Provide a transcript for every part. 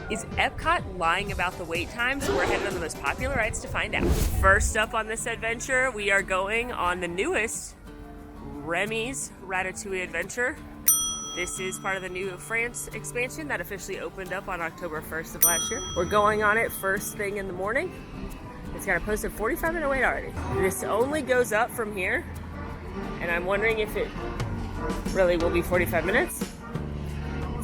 Is EPCOT lying about the wait times? We're headed on the most popular rides to find out. First up on this adventure, we are going on the newest Remy's Ratatouille adventure. This is part of the new France expansion that officially opened up on October 1st of last year. We're going on it first thing in the morning. It's got a posted 45-minute wait already. This only goes up from here, and I'm wondering if it really will be 45 minutes.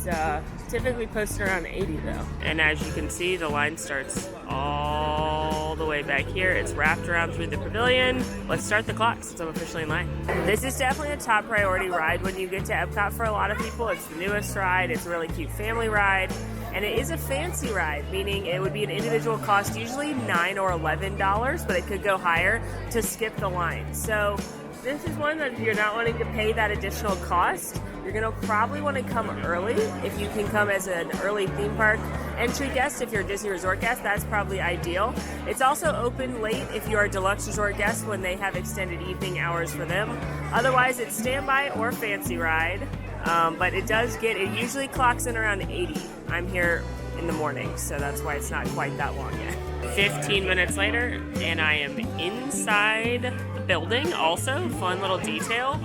It's typically posted around 80 though. And as you can see, the line starts all the way back here. It's wrapped around through the pavilion. Let's start the clock since I'm officially in line. This is definitely a top priority ride when you get to Epcot for a lot of people. It's the newest ride. It's a really cute family ride. And it is a fancy ride, meaning it would be an individual cost, usually $9 or $11, but it could go higher to skip the line. So this is one that if you're not wanting to pay that additional cost, you're gonna probably want to come early. If you can come as an early theme park entry guest, if you're a Disney Resort guest, that's probably ideal. It's also open late if you're a deluxe resort guest when they have extended evening hours for them. Otherwise, it's standby or fancy ride, but it usually clocks in around 80. I'm here in the morning, so that's why it's not quite that long yet. 15 minutes later, and I am inside the building. Also, fun little detail.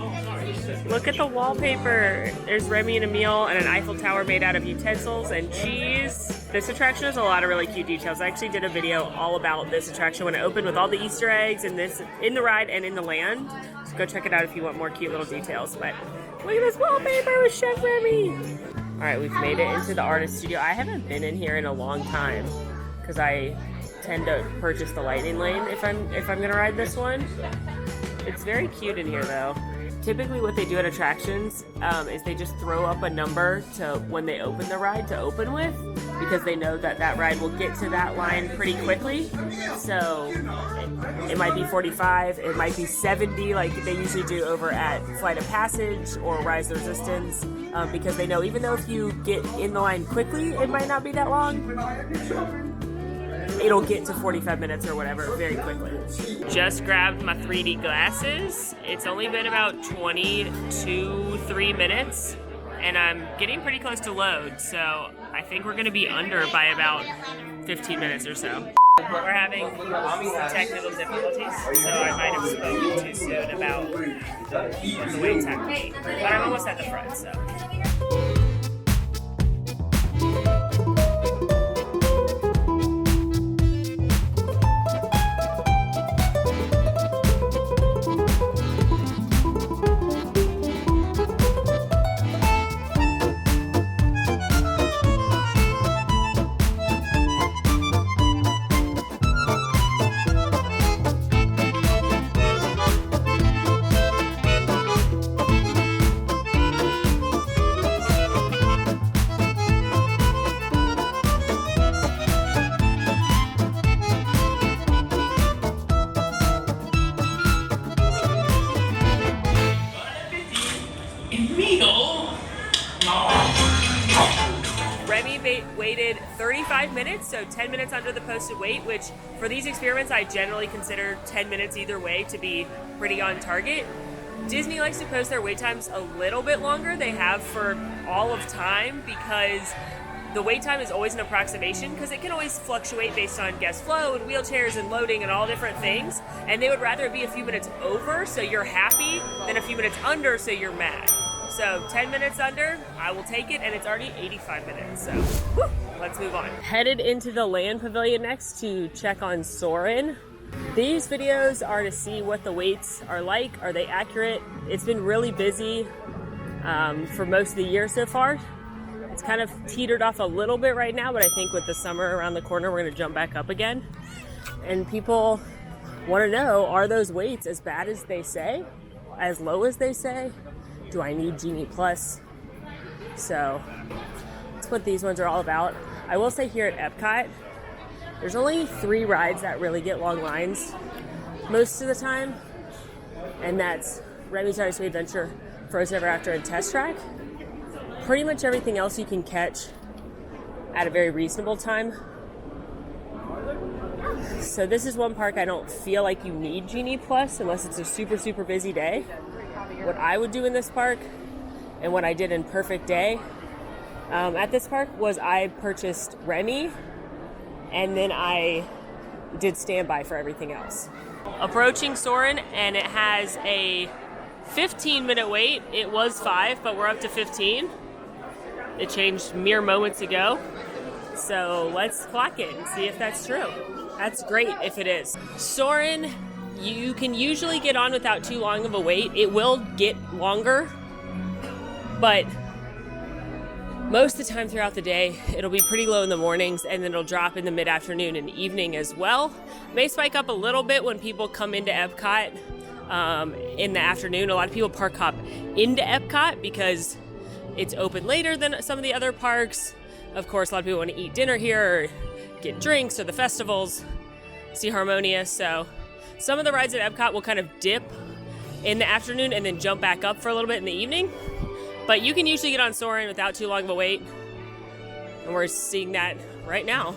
Look at the wallpaper. There's Remy and Emile and an Eiffel Tower made out of utensils and cheese. This attraction has a lot of really cute details. I actually did a video all about this attraction when it opened with all the Easter eggs and this in the ride and in the land. So go check it out if you want more cute little details. But look at this wallpaper with Chef Remy. All right, we've made it into the artist studio. I haven't been in here in a long time because I tend to purchase the lightning lane if I'm gonna ride this one. It's very cute in here though. Typically what they do at attractions is they just throw up a number to when they open the ride to open with, because they know that that ride will get to that line pretty quickly. So it might be 45, it might be 70 like they usually do over at Flight of Passage or Rise of Resistance, because they know even though if you get in the line quickly, it might not be that long. It'll get to 45 minutes or whatever very quickly. Just grabbed my 3D glasses. It's only been about 3 minutes, and I'm getting pretty close to load, so I think we're gonna be under by about 15 minutes or so. We're having technical difficulties, so I might have spoken too soon about the wait time. But I'm almost at the front, so. Remy waited 35 minutes, so 10 minutes under the posted wait, which for these experiments I generally consider 10 minutes either way to be pretty on target. Disney likes to post their wait times a little bit longer. They have for all of time, because the wait time is always an approximation, because it can always fluctuate based on guest flow and wheelchairs and loading and all different things. And they would rather it be a few minutes over so you're happy than a few minutes under so you're mad. So 10 minutes under, I will take it, and it's already 85 minutes, so whew, let's move on. Headed into the land pavilion next to check on Soarin'. These videos are to see what the waits are like. Are they accurate? It's been really busy for most of the year so far. It's kind of teetered off a little bit right now, but I think with the summer around the corner, we're gonna jump back up again. And people wanna know, are those waits as bad as they say? As low as they say? Do I need Genie Plus? So that's what these ones are all about. I will say here at Epcot, there's only 3 rides that really get long lines most of the time, and that's Remy's Ratatouille Adventure, Frozen Ever After, and Test Track. Pretty much everything else you can catch at a very reasonable time. So this is one park I don't feel like you need Genie Plus unless it's a super, super busy day. What I would do in this park, and what I did in Perfect Day, at this park was I purchased Remy, and then I did standby for everything else. Approaching Soarin', and it has a 15-minute wait. It was 5, but we're up to 15. It changed mere moments ago. So let's clock it and see if that's true. That's great if it is. Soarin', you can usually get on without too long of a wait. It will get longer, but most of the time throughout the day, it'll be pretty low in the mornings, and then it'll drop in the mid-afternoon and evening as well. May spike up a little bit when people come into EPCOT in the afternoon. A lot of people park hop into EPCOT because it's open later than some of the other parks. Of course, a lot of people want to eat dinner here or get drinks or the festivals, see Harmonia. So some of the rides at EPCOT will kind of dip in the afternoon and then jump back up for a little bit in the evening. But you can usually get on Soarin' without too long of a wait. And we're seeing that right now.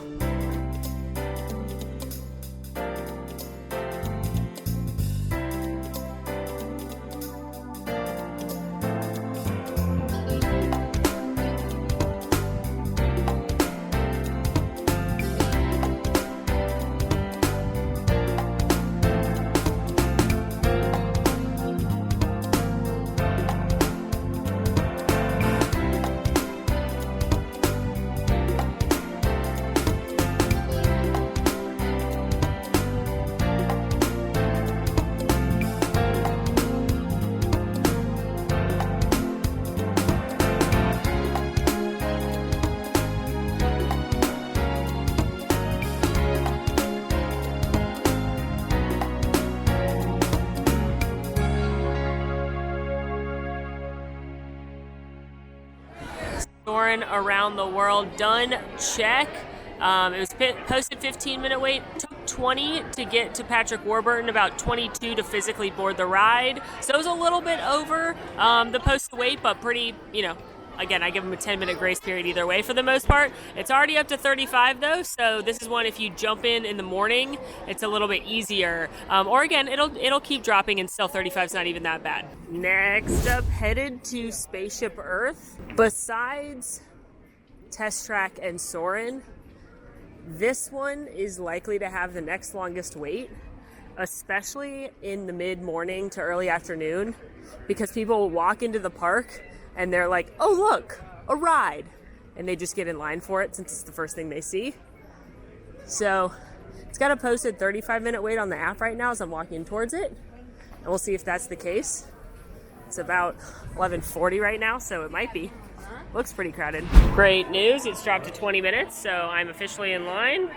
Soarin' around the world done. Check. It was posted 15-minute wait. Took 20 to get to Patrick Warburton, about 22 to physically board the ride. So it was a little bit over the posted wait, but pretty, again, I give them a 10-minute grace period either way for the most part. It's already up to 35 though, so this is one if you jump in the morning, it's a little bit easier. Or again, it'll keep dropping, and still 35 is not even that bad. Next up, headed to Spaceship Earth. Besides Test Track and Soarin', this one is likely to have the next longest wait, especially in the mid-morning to early afternoon, because people will walk into the park and they're like, oh look, a ride, and they just get in line for it since it's the first thing they see. So it's got a posted 35-minute wait on the app right now as I'm walking towards it, and we'll see if that's the case. It's about 11:40 right now, so it might be. Looks pretty crowded. Great news, it's dropped to 20 minutes, so I'm officially in line,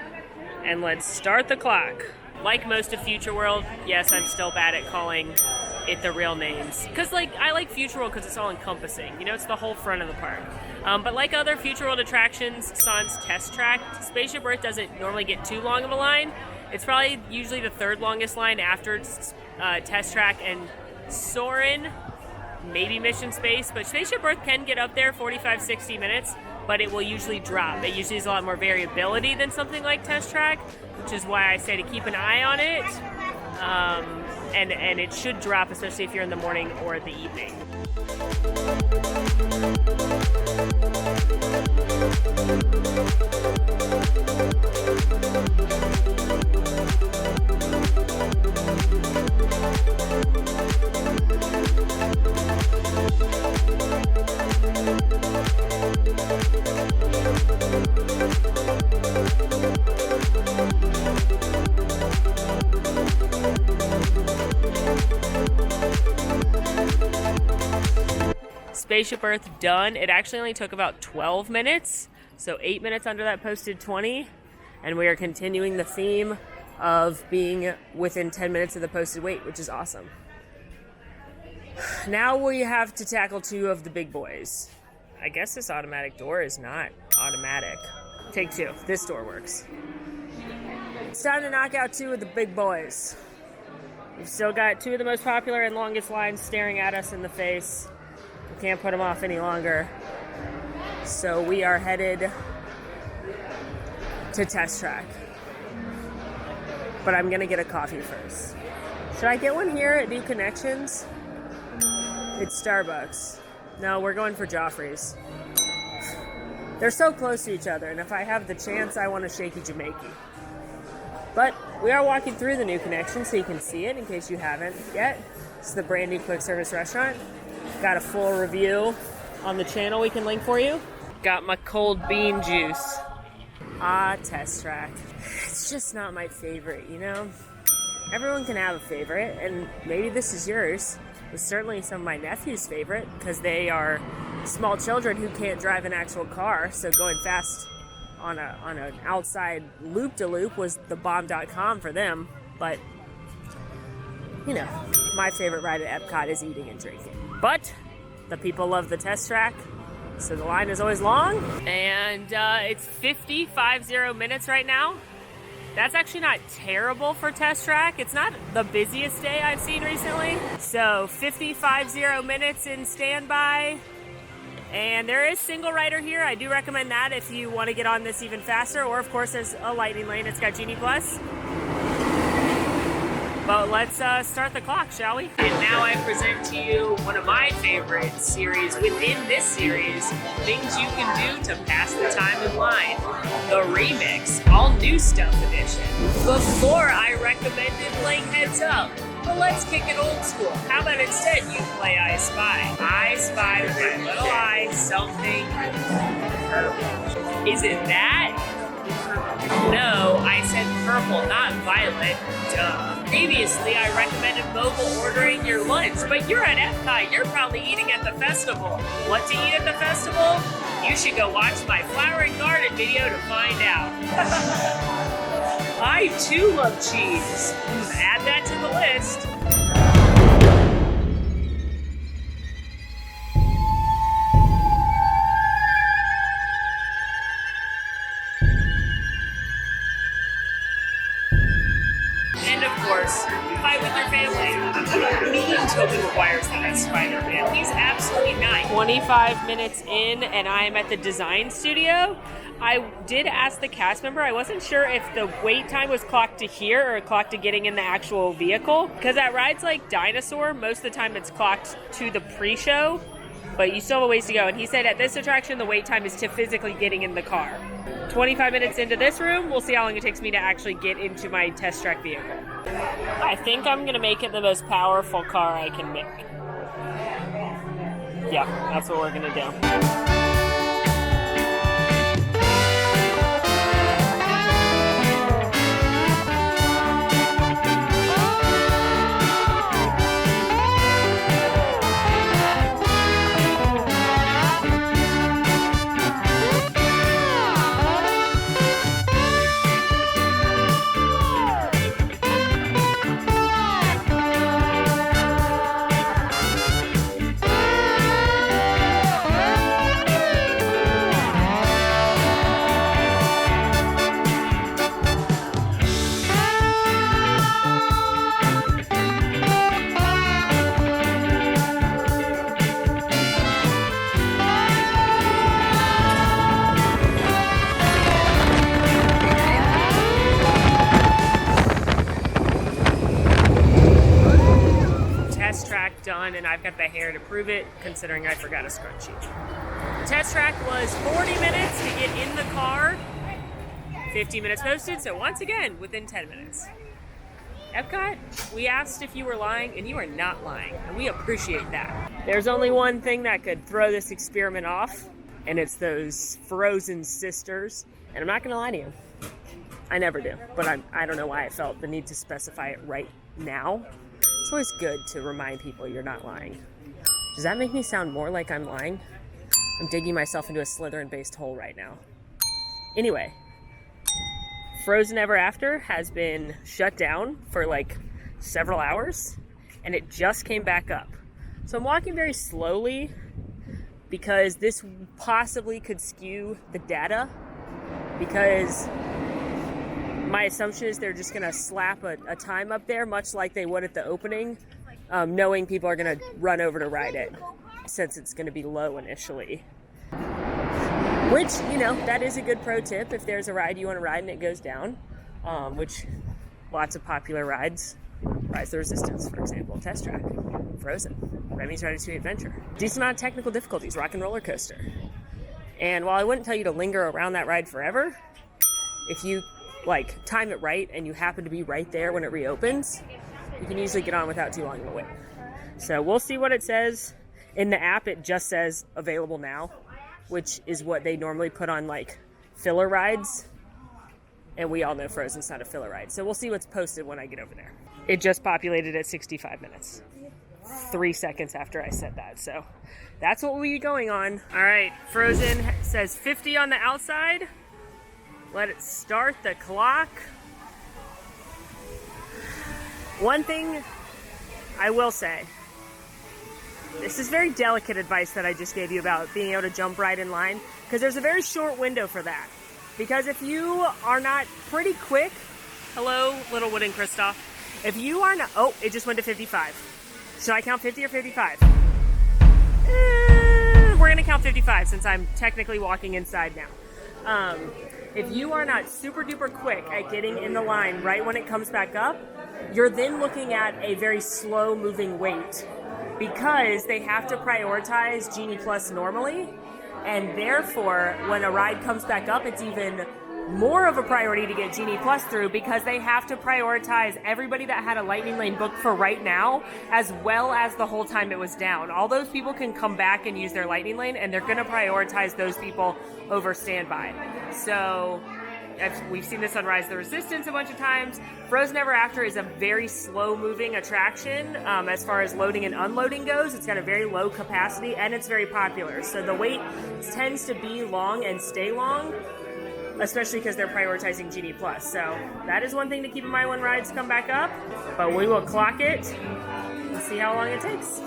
and let's start the clock. Like most of Future World, yes, I'm still bad at calling it the real names. Because I like Future World because it's all encompassing. It's the whole front of the park. But like other Future World attractions, sans Test Track, Spaceship Earth doesn't normally get too long of a line. It's probably usually the third longest line after Test Track and Soarin', maybe Mission Space. But Spaceship Earth can get up there 45, 60 minutes, but it will usually drop. It usually has a lot more variability than something like Test Track, which is why I say to keep an eye on it. And it should drop, especially if you're in the morning or the evening. Spaceship Earth done. It actually only took about 12 minutes, so 8 minutes under that posted 20, and we are continuing the theme of being within 10 minutes of the posted wait, which is awesome. Now we have to tackle 2 of the big boys. I guess this automatic door is not automatic. Take 2. This door works. It's time to knock out 2 of the big boys. We've still got 2 of the most popular and longest lines staring at us in the face. We can't put them off any longer. So we are headed to Test Track. But I'm gonna get a coffee first. Should I get one here at New Connections? It's Starbucks. No, we're going for Joffrey's. They're so close to each other, and if I have the chance, I want to shaky Jamaican. But we are walking through the new connection so you can see it in case you haven't yet. It's the brand new quick service restaurant. Got a full review on the channel we can link for you. Got my cold bean juice. Test track. It's just not my favorite, you know? Everyone can have a favorite, and maybe this is yours. It's certainly some of my nephew's favorite because they are small children who can't drive an actual car, so going fast on an outside loop-de-loop was the bomb.com for them. But, you know, my favorite ride at EPCOT is eating and drinking. But the people love the test track, so the line is always long. And it's 50 minutes right now. That's actually not terrible for test track. It's not the busiest day I've seen recently. So 50 minutes in standby. And there is single rider here. I do recommend that if you want to get on this even faster. Or, of course, there's a lightning lane. It's got Genie Plus. But let's start the clock, shall we? And now I present to you one of my favorite series within this series, things you can do to pass the time in line. The Remix, all new stuff edition. Before I recommended playing Heads Up, but let's kick it old school. How about instead you play I Spy? I spy with my little eye something purple. Is it that? No, I said purple, not violet. Duh. Previously, I recommended mobile ordering your lunch, but you're at EPCOT. You're probably eating at the festival. What to eat at the festival? You should go watch my flower and garden video to find out. I too love cheese. Add that to the list. Fight with your family. I don't mean Toby Maguire's the best Spider-Man. He's absolutely not. 25 minutes in, and I'm at the design studio. I did ask the cast member. I wasn't sure if the wait time was clocked to here or clocked to getting in the actual vehicle. Because at rides like Dinosaur, most of the time it's clocked to the pre-show. But you still have a ways to go. And he said at this attraction, the wait time is to physically getting in the car. 25 minutes into this room, we'll see how long it takes me to actually get into my test track vehicle. I think I'm going to make it the most powerful car I can make. Yeah, that's what we're going to do. Done, and I've got the hair to prove it, considering I forgot a scrunchie. The test track was 40 minutes to get in the car, 50 minutes posted, so once again, within 10 minutes. EPCOT, we asked if you were lying, and you are not lying, and we appreciate that. There's only one thing that could throw this experiment off, and it's those frozen sisters, and I'm not going to lie to you. I never do, but I don't know why I felt the need to specify it right now. It's always good to remind people you're not lying. Does that make me sound more like I'm lying? I'm digging myself into a Slytherin-based hole right now. Anyway, Frozen Ever After has been shut down for like several hours, and it just came back up. So I'm walking very slowly because this possibly could skew the data, because my assumption is they're just going to slap a time up there, much like they would at the opening, knowing people are going to run over to ride it, since it's going to be low initially. Which, you know, that is a good pro tip if there's a ride you want to ride and it goes down, which lots of popular rides. Rise the Resistance, for example, Test Track, Frozen, Remy's Ratatouille Adventure. Decent amount of technical difficulties, Rock and Roller Coaster. And while I wouldn't tell you to linger around that ride forever, if you like time it right and you happen to be right there when it reopens, you can usually get on without too long of a wait. So we'll see what it says. In the app, it just says available now, which is what they normally put on like filler rides. And we all know Frozen's not a filler ride. So we'll see what's posted when I get over there. It just populated at 65 minutes. 3 seconds after I said that. So that's what we'll be going on. All right, Frozen says 50 on the outside. Let it start the clock. One thing I will say, this is very delicate advice that I just gave you about being able to jump right in line, because there's a very short window for that. Because if you are not pretty quick, hello, little wooden Kristoff. If you are not, oh, it just went to 55. Should I count 50 or 55? We're gonna count 55 since I'm technically walking inside now. If you are not super duper quick at getting in the line right when it comes back up, you're then looking at a very slow moving wait, because they have to prioritize Genie Plus normally, and therefore when a ride comes back up, it's even more of a priority to get Genie Plus through, because they have to prioritize everybody that had a Lightning Lane booked for right now, as well as the whole time it was down. All those people can come back and use their Lightning Lane, and they're going to prioritize those people over standby. So we've seen this on Rise of the Resistance a bunch of times. Frozen Ever After is a very slow-moving attraction as far as loading and unloading goes. It's got a very low capacity, and it's very popular. So the wait tends to be long and stay long, especially because they're prioritizing Genie Plus. So that is one thing to keep in mind when rides come back up. But we will clock it and see how long it takes.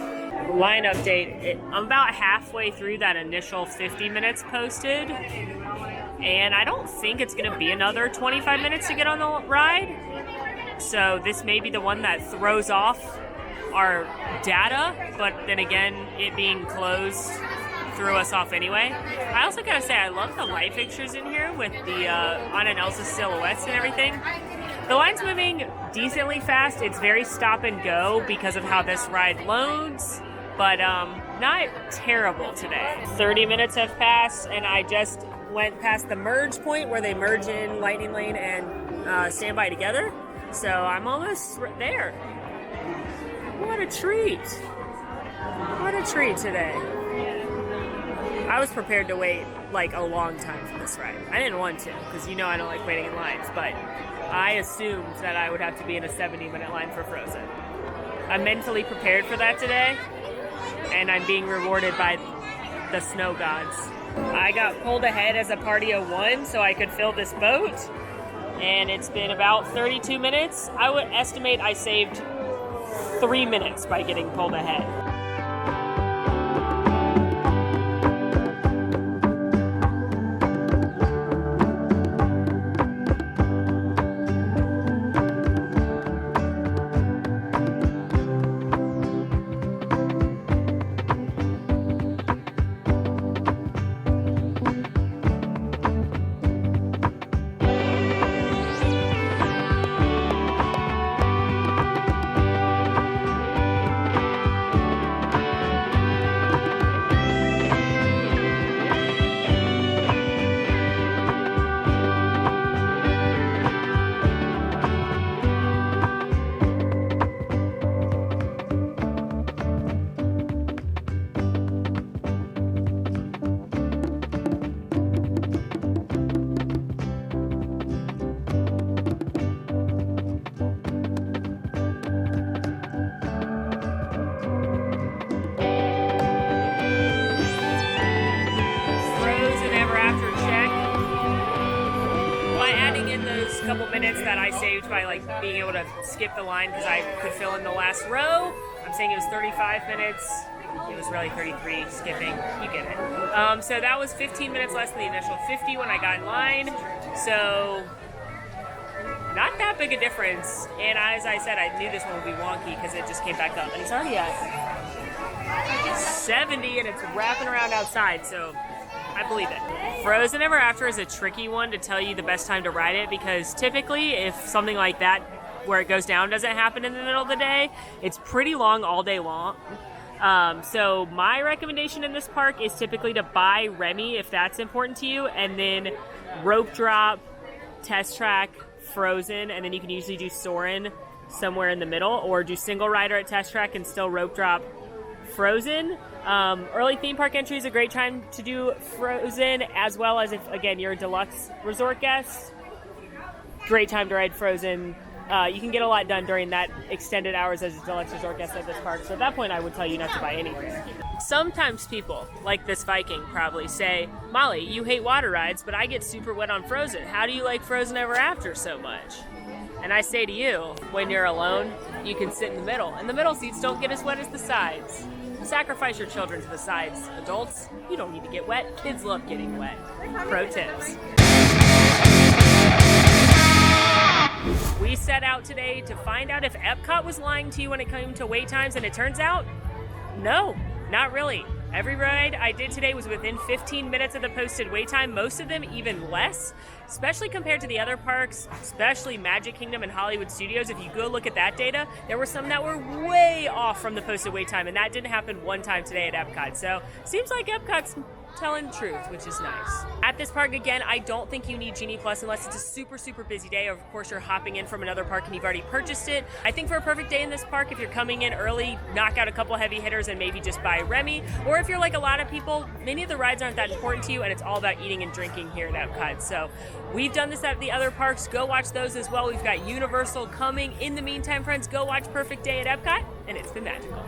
Line update. I'm about halfway through that initial 50 minutes posted, and I don't think it's going to be another 25 minutes to get on the ride. So this may be the one that throws off our data, but then again, it being closed threw us off anyway. I also gotta say, I love the light fixtures in here with the Anna and Elsa silhouettes and everything. The line's moving decently fast. It's very stop and go because of how this ride loads, but not terrible today. 30 minutes have passed, and I just went past the merge point where they merge in Lightning Lane and Standby together. So I'm almost there. What a treat. What a treat today. I was prepared to wait like a long time for this ride. I didn't want to, because you know I don't like waiting in lines, but I assumed that I would have to be in a 70-minute line for Frozen. I'm mentally prepared for that today, and I'm being rewarded by the snow gods. I got pulled ahead as a party of one so I could fill this boat, and it's been about 32 minutes. I would estimate I saved 3 minutes by getting pulled ahead. Couple minutes that I saved by like being able to skip the line because I could fill in the last row. I'm saying it was 35 minutes. It was really 33 skipping. You get it. So that was 15 minutes less than the initial 50 when I got in line. So not that big a difference. And as I said, I knew this one would be wonky because it just came back up. And it's already at 70 and it's wrapping around outside. So I believe it. Frozen Ever After is a tricky one to tell you the best time to ride it, because typically if something like that where it goes down doesn't happen in the middle of the day, it's pretty long all day long. So my recommendation in this park is typically to buy Remy if that's important to you, and then rope drop, test track, Frozen, and then you can usually do Soarin' somewhere in the middle, or do single rider at test track and still rope drop Frozen. Early theme park entry is a great time to do Frozen, as well as if, again, you're a deluxe resort guest. Great time to ride Frozen. You can get a lot done during that extended hours as a deluxe resort guest at this park. So at that point, I would tell you not to buy anything. Sometimes people, like this Viking, probably say, Molly, you hate water rides, but I get super wet on Frozen. How do you like Frozen Ever After so much? And I say to you, when you're alone, you can sit in the middle. And the middle seats don't get as wet as the sides. Sacrifice your children to the sides. Adults, you don't need to get wet. Kids love getting wet. Pro tips. We set out today to find out if EPCOT was lying to you when it came to wait times, and it turns out, no, not really. Every ride I did today was within 15 minutes of the posted wait time, most of them even less, especially compared to the other parks, especially Magic Kingdom and Hollywood Studios. If you go look at that data, there were some that were way off from the posted wait time, and that didn't happen one time today at EPCOT. So seems like EPCOT's telling the truth, which is nice. At this park, again, I don't think you need Genie Plus unless it's a super, super busy day, or of course you're hopping in from another park and you've already purchased it. I think for a perfect day in this park, if you're coming in early, knock out a couple heavy hitters and maybe just buy Remy, or if you're like a lot of people, many of the rides aren't that important to you and it's all about eating and drinking here at EPCOT. So we've done this at the other parks. Go watch those as well. We've got Universal coming. In the meantime, friends, go watch Perfect Day at EPCOT, and it's been magical.